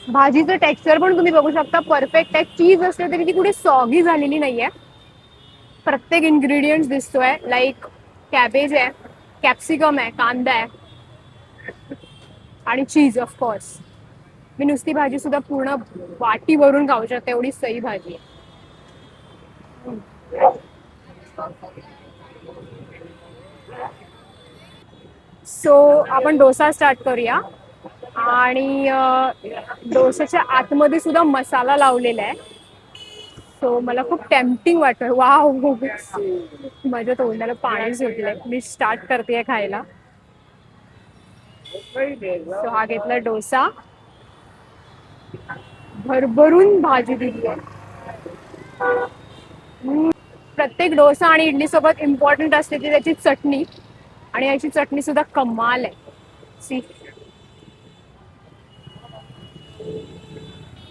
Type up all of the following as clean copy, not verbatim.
भाजीचं टेक्स्चर पण तुम्ही बघू शकता, परफेक्ट आहे. चीज असते तरी ती कुठे सॉगी झालेली नाहीये. प्रत्येक इन्ग्रेडियंट दिसतोय. लाईक कॅबेज आहे, कॅप्सिकम आहे, कांदा आहे आणि चीज ऑफकोर्स. मी नुसती भाजी सुद्धा पूर्ण वाटी भरून खाऊ शकते, एवढी सही भाजी आहे. सो आपण डोसा स्टार्ट करूया. आणि डोसाच्या आतमध्ये सुद्धा मसाला लावलेला आहे. सो मला खूप टेम्पटिंग वाटतं. वाव, माझ्या तोंडाला पाणी सुटलंय. मी स्टार्ट करते खायला. सो हा घेतला डोसा, भरभरून भाजी दिली आहे. प्रत्येक डोसा आणि इडली सोबत इम्पॉर्टंट असते ती त्याची चटणी, आणि याची चटणी सुद्धा कमाल आहे. सी,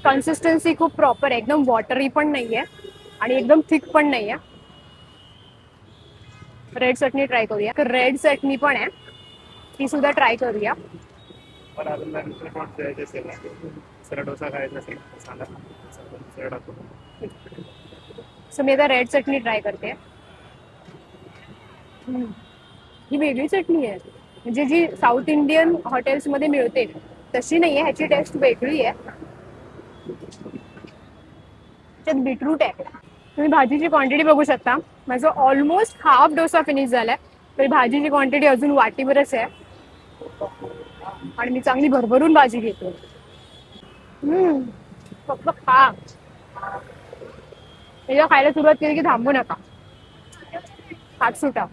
कन्सिस्टन्सी खूप प्रॉपर आहे, एकदम वॉटरी पण नाहीये आणि एकदम थिक पण नाहीये. रेड चटणी ट्राय करूया. रेड चटणी पण आहे, ती सुद्धा ट्राय करूया. डोसा खायचा असेल सो मी आता रेड चटणी ट्राय करते. ही वेगळी चटणी आहे, म्हणजे जी साऊथ इंडियन हॉटेल्समध्ये मिळते तशी नाही आहे. ह्याची टेस्ट वेगळी आहे. त्याच्यात बीटरूट आहे. तुम्ही भाजीची क्वांटिटी बघू शकता. माझं ऑलमोस्ट हाफ डोसा फिनिश झालाय, तरी भाजीची क्वांटिटी अजून वाटीवरच आहे. आणि मी चांगली भरभरून भाजी घेते. फक्त खा. एकदा खायला सुरुवात केली की थांबू नका, हात सुटा.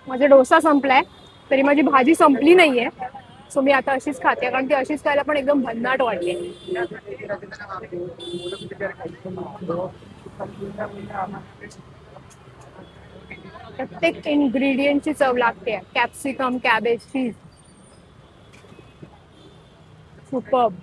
माझा डोसा संपलाय, तरी माझी भाजी संपली नाहीये. सो मी आता अशीच खाते, कारण ती अशीच खायला पण एकदम भन्नाट वाटते. प्रत्येक इन्ग्रेडियंटची चव लागते. कॅप्सिकम, कॅबेज, चीज, सुपर्ब.